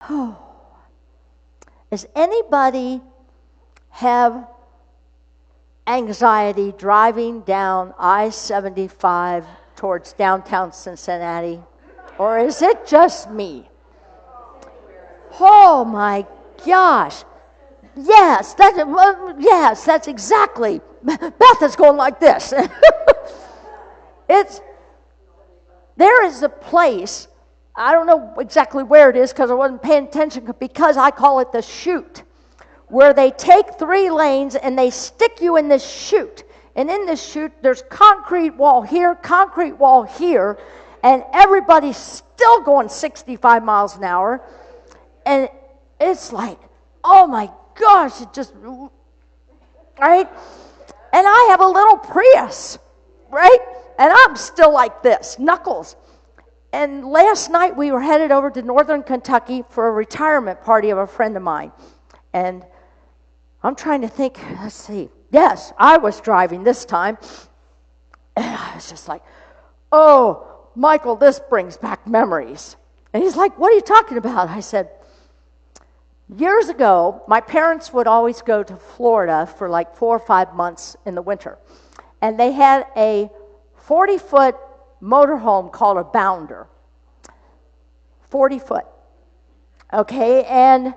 Does anybody have anxiety driving down I-75 towards downtown Cincinnati? Or is it just me? Oh my gosh. Yes, that's exactly. Beth is going like this. There is a place, I don't know exactly where it is because I wasn't paying attention, because I call it the chute, where they take 3 lanes and they stick you in this chute. And in this chute, there's concrete wall here, and everybody's still going 65 miles an hour. And it's like, oh my gosh, it just, right? And I have a little Prius, right? And I'm still like this, knuckles. And last night we were headed over to northern Kentucky for a retirement party of a friend of mine. And I'm trying to think, let's see. Yes, I was driving this time. And I was just like, oh, Michael, this brings back memories. And he's like, what are you talking about? I said, years ago, my parents would always go to Florida for like 4 or 5 months in the winter. And they had a 40-foot motorhome called a Bounder. 40 foot. Okay, and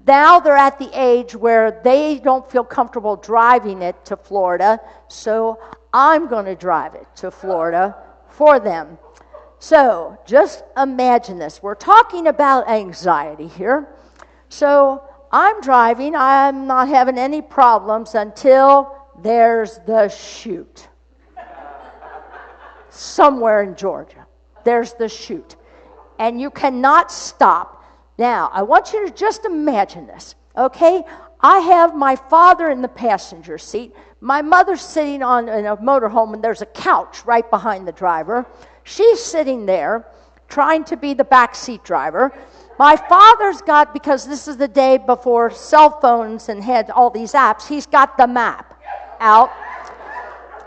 now they're at the age where they don't feel comfortable driving it to Florida, so I'm going to drive it to Florida for them. So just imagine this. We're talking about anxiety here. So I'm driving. I'm not having any problems until there's the chute. Somewhere in Georgia, there's the chute. And you cannot stop. Now, I want you to just imagine this, okay? I have my father in the passenger seat. My mother's sitting in a motorhome, and there's a couch right behind the driver. She's sitting there trying to be the backseat driver. My father's got, because this is the day before cell phones and had all these apps, he's got the map out.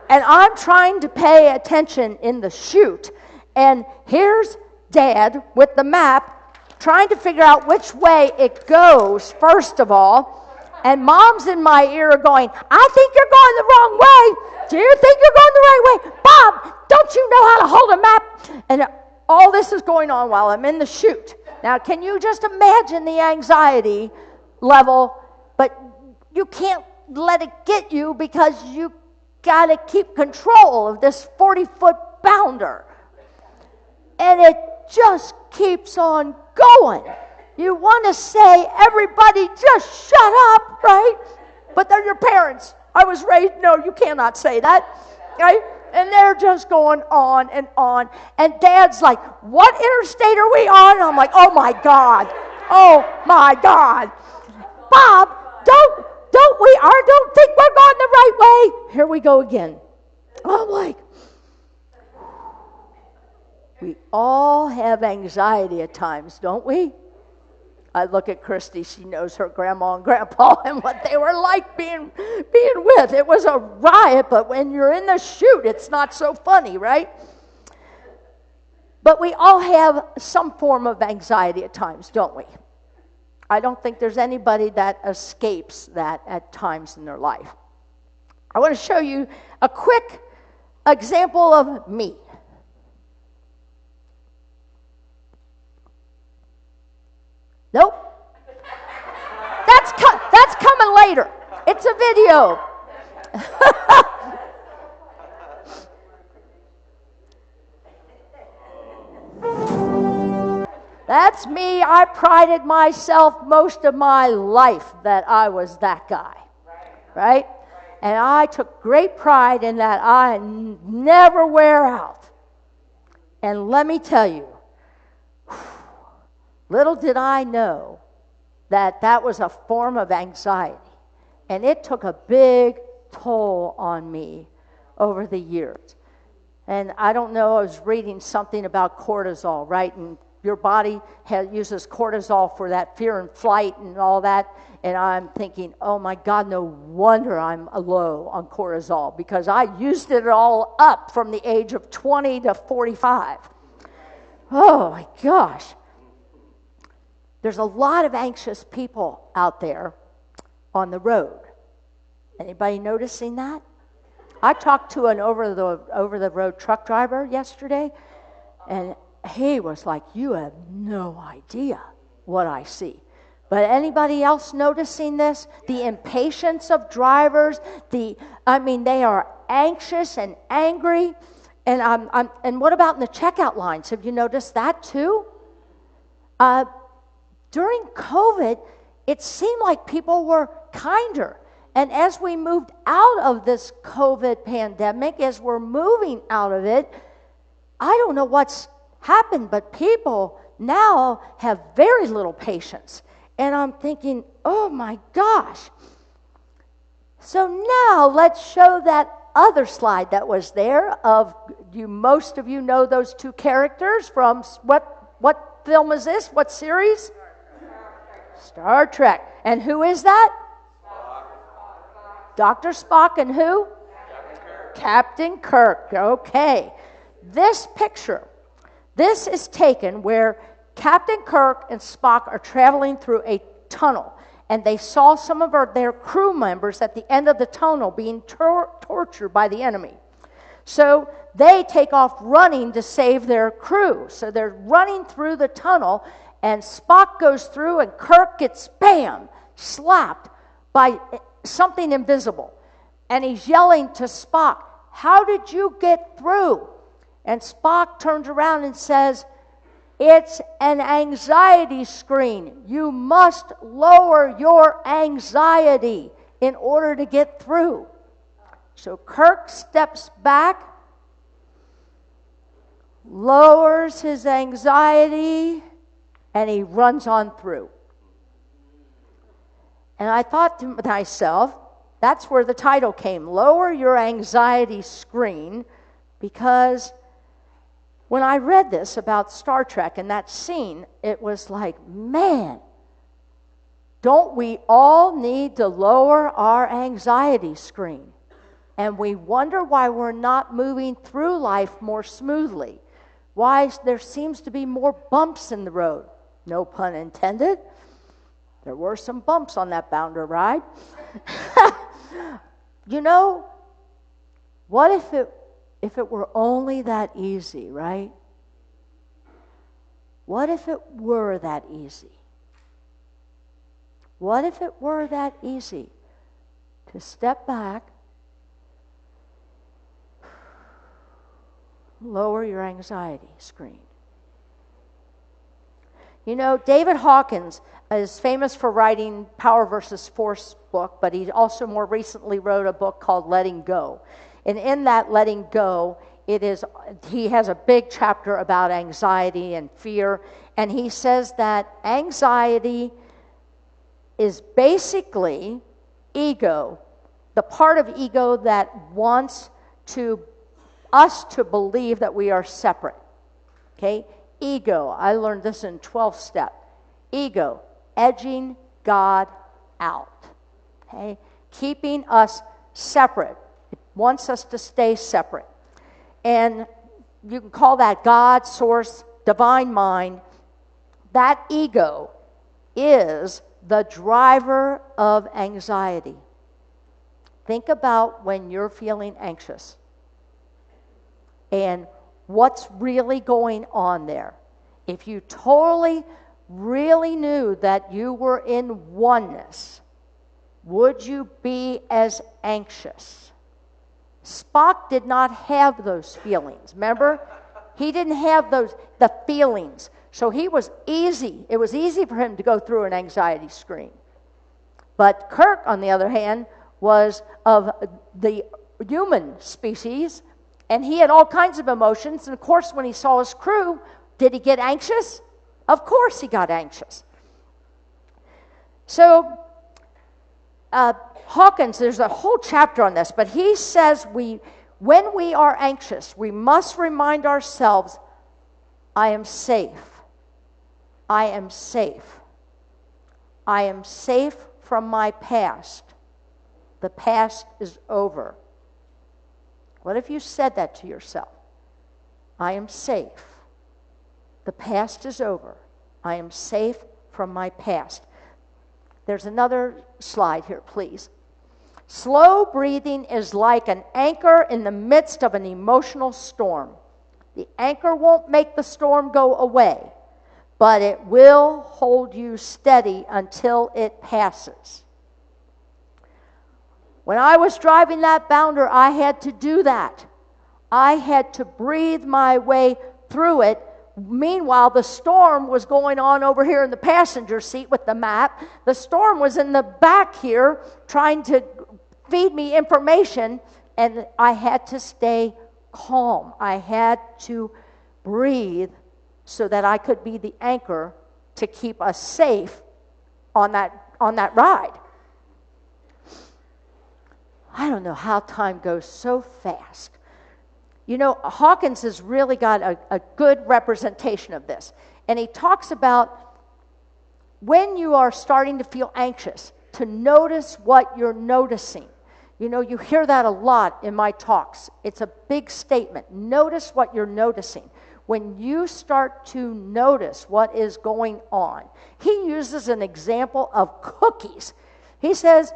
And I'm trying to pay attention in the chute. And here's Dad with the map, trying to figure out which way it goes, first of all. And Mom's in my ear going, I think you're going the wrong way. Do you think you're going the right way? Bob, don't you know how to hold a map? And all this is going on while I'm in the chute. Now, can you just imagine the anxiety level? But you can't let it get you, because you got to keep control of this 40-foot Bounder. And it just keeps on going. You want to say, everybody just shut up, right? But they're your parents. I was raised, no, you cannot say that, right? And they're just going on and on. And Dad's like, what interstate are we on? And I'm like, oh my God. Bob, don't think we're going the right way. Here we go again. I'm like, we all have anxiety at times, don't we? I look at Christy. She knows her grandma and grandpa and what they were like being with. It was a riot, but when you're in the chute, it's not so funny, right? But we all have some form of anxiety at times, don't we? I don't think there's anybody that escapes that at times in their life. I want to show you a quick example of me. Nope. That's coming later. It's a video. That's me. I prided myself most of my life that I was that guy. Right? And I took great pride in that. I never wear out. And let me tell you, little did I know that that was a form of anxiety. And it took a big toll on me over the years. And I don't know, I was reading something about cortisol, right? And your body uses cortisol for that fear and flight and all that. And I'm thinking, oh my God, no wonder I'm low on cortisol, because I used it all up from the age of 20 to 45. Oh my gosh. There's a lot of anxious people out there on the road. Anybody noticing that? I talked to an over the road truck driver yesterday, and he was like, "You have no idea what I see." But anybody else noticing this? The impatience of drivers, they are anxious and angry. And what about in the checkout lines? Have you noticed that too? During COVID, it seemed like people were kinder. And as we moved out of this COVID pandemic, as we're moving out of it, I don't know what's happened, but people now have very little patience. And I'm thinking, oh my gosh. So now let's show that other slide that was there of you. Most of you know those two characters from what film is this? What series? Star Trek. And who is that? Dr. Spock and who? Captain Kirk. Okay. This picture, this is taken where Captain Kirk and Spock are traveling through a tunnel, and they saw some of their crew members at the end of the tunnel being tortured by the enemy. So they take off running to save their crew. So they're running through the tunnel, and Spock goes through, and Kirk gets, bam, slapped by something invisible. And he's yelling to Spock, "How did you get through?" And Spock turns around and says, "It's an anxiety screen. You must lower your anxiety in order to get through." So Kirk steps back, lowers his anxiety, and he runs on through. And I thought to myself, that's where the title came, Lower Your Anxiety Screen, because when I read this about Star Trek and that scene, it was like, man, don't we all need to lower our anxiety screen? And we wonder why we're not moving through life more smoothly. Why there seems to be more bumps in the road. No pun intended. There were some bumps on that Bounder ride. You know, what if it were only that easy, right? What if it were that easy? What if it were that easy to step back, lower your anxiety screen? You know, David Hawkins is famous for writing Power versus Force book, but he also more recently wrote a book called Letting Go. And in that Letting Go, he has a big chapter about anxiety and fear, and he says that anxiety is basically ego, the part of ego that wants us to believe that we are separate. Okay? Ego, I learned this in 12th step. Ego, edging God out. Okay? Keeping us separate. It wants us to stay separate. And you can call that God, source, divine mind. That ego is the driver of anxiety. Think about when you're feeling anxious and what's really going on there. If you totally, really knew that you were in oneness, would you be as anxious? Spock did not have those feelings. Remember? He didn't have the feelings. So it was easy for him to go through an anxiety screen. But Kirk, on the other hand, was of the human species, and he had all kinds of emotions. And of course, when he saw his crew, did he get anxious? Of course he got anxious. So Hawkins, there's a whole chapter on this, but he says when we are anxious, we must remind ourselves, I am safe. I am safe. I am safe from my past. The past is over. What if you said that to yourself? I am safe. The past is over. I am safe from my past. There's another slide here, please. Slow breathing is like an anchor in the midst of an emotional storm. The anchor won't make the storm go away, but it will hold you steady until it passes. When I was driving that bounder, I had to do that. I had to breathe my way through it. Meanwhile, the storm was going on over here in the passenger seat with the map. The storm was in the back here trying to feed me information, and I had to stay calm. I had to breathe so that I could be the anchor to keep us safe on that ride. I don't know how time goes so fast. You know, Hawkins has really got a good representation of this. And he talks about when you are starting to feel anxious, to notice what you're noticing. You know, you hear that a lot in my talks. It's a big statement. Notice what you're noticing. When you start to notice what is going on, he uses an example of cookies. He says,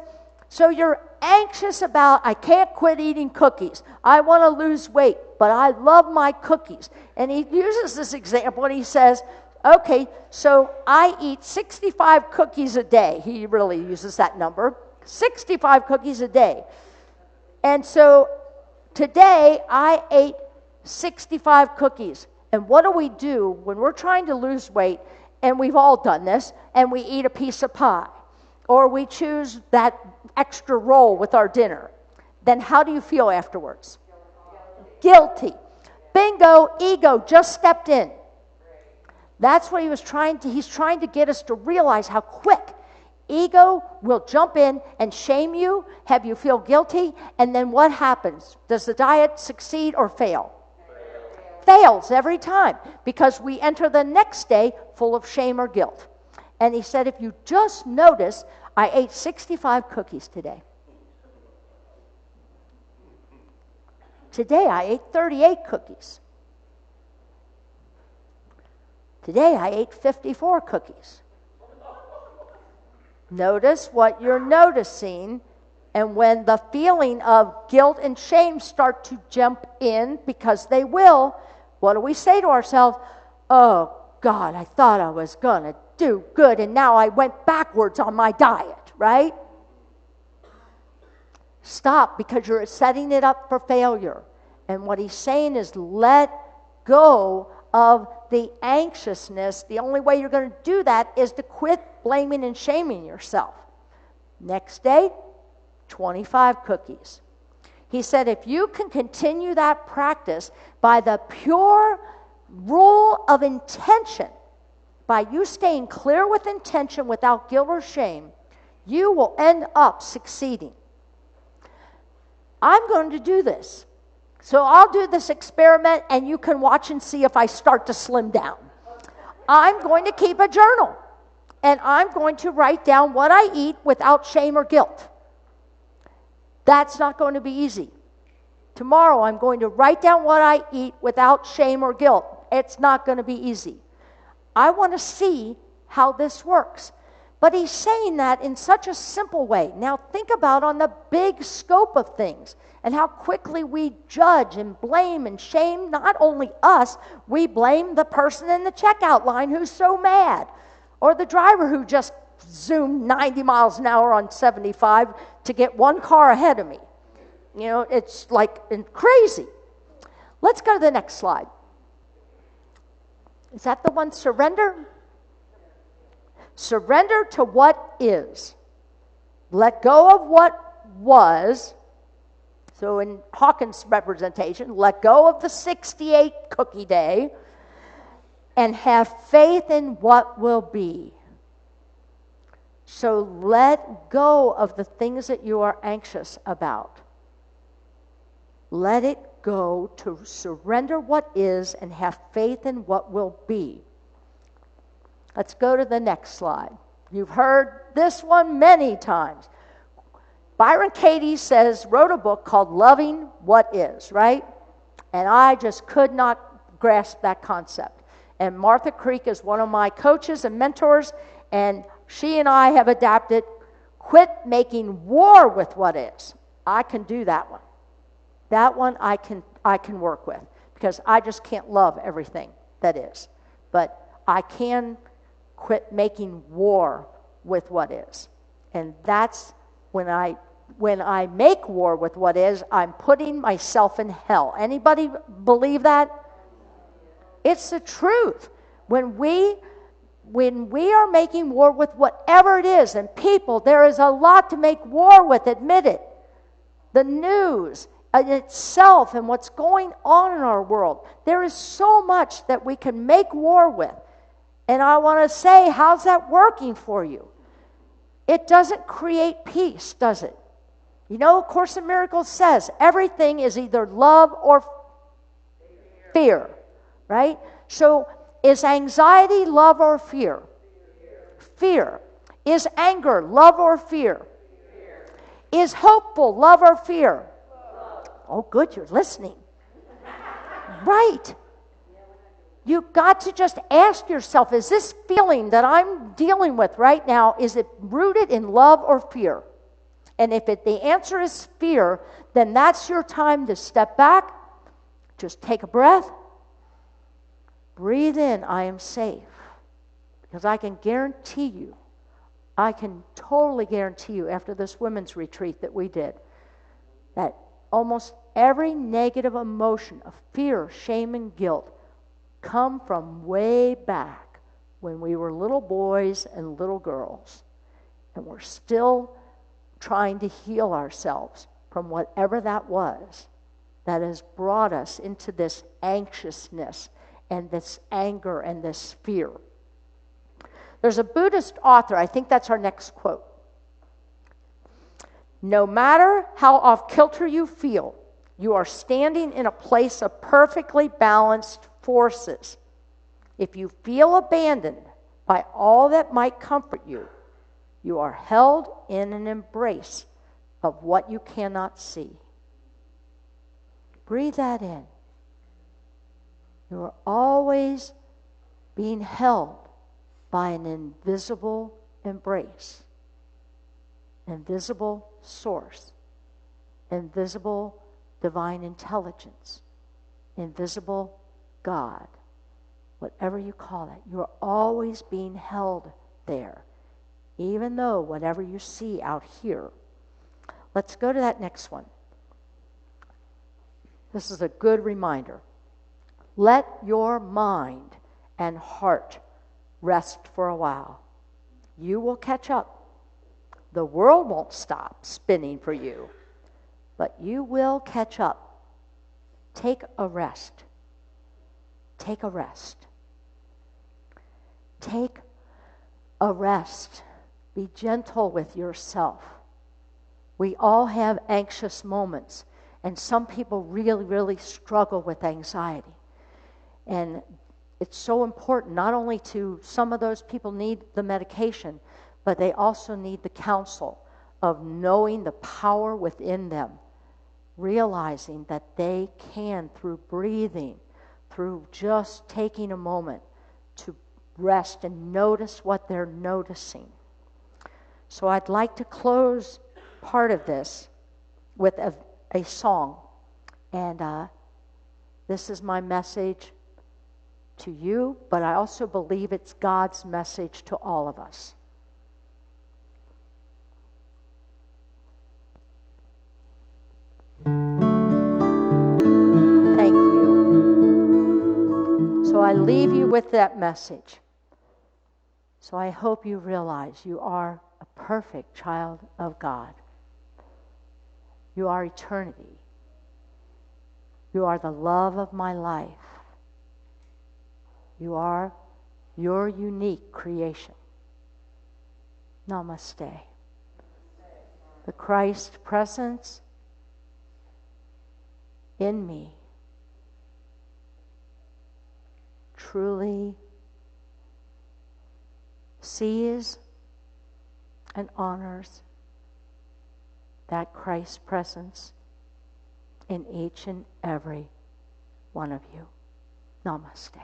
so you're anxious about, I can't quit eating cookies. I want to lose weight, but I love my cookies. And he uses this example and he says, okay, so I eat 65 cookies a day. He really uses that number, 65 cookies a day. And so today I ate 65 cookies. And what do we do when we're trying to lose weight, and we've all done this, and we eat a piece of pie? Or we choose that extra roll with our dinner, then how do you feel afterwards? Guilty. Bingo, ego just stepped in. That's what he's trying to get us to realize how quick ego will jump in and shame you, have you feel guilty, and then what happens? Does the diet succeed or fail? Fails every time, because we enter the next day full of shame or guilt. And he said, if you just notice, I ate 65 cookies today. Today I ate 38 cookies. Today I ate 54 cookies. Notice what you're noticing, and when the feeling of guilt and shame start to jump in, because they will, what do we say to ourselves? Oh, God, I thought I was going to do good, and now I went backwards on my diet, right? Stop, because you're setting it up for failure. And what he's saying is let go of the anxiousness. The only way you're going to do that is to quit blaming and shaming yourself. Next day, 25 cookies. He said if you can continue that practice by the pure rule of intention, by you staying clear with intention without guilt or shame, you will end up succeeding. I'm going to do this. So I'll do this experiment and you can watch and see if I start to slim down. I'm going to keep a journal and I'm going to write down what I eat without shame or guilt. That's not going to be easy. Tomorrow I'm going to write down what I eat without shame or guilt. It's not going to be easy. I want to see how this works. But he's saying that in such a simple way. Now think about on the big scope of things and how quickly we judge and blame and shame not only us, we blame the person in the checkout line who's so mad, or the driver who just zoomed 90 miles an hour on 75 to get one car ahead of me. You know, it's like crazy. Let's go to the next slide. Is that the one, surrender? Surrender to what is. Let go of what was. So in Hawkins' representation, let go of the 68 cookie day and have faith in what will be. So let go of the things that you are anxious about. Let it go to surrender what is and have faith in what will be. Let's go to the next slide. You've heard this one many times. Byron Katie wrote a book called Loving What Is, right? And I just could not grasp that concept. And Martha Creek is one of my coaches and mentors, and she and I have adapted, quit making war with what is. I can do that one. That one I can work with, because I just can't love everything that is. But I can quit making war with what is. And that's when I make war with what is, I'm putting myself in hell. Anybody believe that? It's the truth. When we are making war with whatever it is, and people, there is a lot to make war with, admit it. The news in itself and what's going on in our world, there is so much that we can make war with. And I want to say, how's that working for you? It doesn't create peace, does it? You know, Course in Miracles says everything is either love or fear, right? So is anxiety love or fear? Fear. Is anger love or fear? Is hopeful love or fear? Oh, good, you're listening. Right. You've got to just ask yourself, is this feeling that I'm dealing with right now, is it rooted in love or fear? And if the answer is fear, then that's your time to step back, just take a breath, breathe in, I am safe. Because I can guarantee you, I can totally guarantee you after this women's retreat that we did, that almost every negative emotion of fear, shame, and guilt come from way back when we were little boys and little girls. And we're still trying to heal ourselves from whatever that was that has brought us into this anxiousness and this anger and this fear. There's a Buddhist author, I think that's our next quote. No matter how off kilter you feel, you are standing in a place of perfectly balanced forces. If you feel abandoned by all that might comfort you, you are held in an embrace of what you cannot see. Breathe that in. You are always being held by an invisible embrace, invisible source, invisible divine intelligence, invisible God, whatever you call it. You are always being held there, even though whatever you see out here. Let's go to that next one. This is a good reminder. Let your mind and heart rest for a while. You will catch up. The world won't stop spinning for you, but you will catch up. Take a rest. Take a rest. Take a rest. Be gentle with yourself. We all have anxious moments, and some people really, really struggle with anxiety. And it's so important, not only to some of those people need the medication, but they also need the counsel of knowing the power within them, realizing that they can, through breathing, through just taking a moment to rest and notice what they're noticing. So I'd like to close part of this with a song. And this is my message to you, but I also believe it's God's message to all of us. Thank you. So I leave you with that message. So I hope you realize you are a perfect child of God. You are eternity. You are the love of my life. You are your unique creation. Namaste. The Christ presence in me truly sees and honors that Christ presence in each and every one of you. Namaste.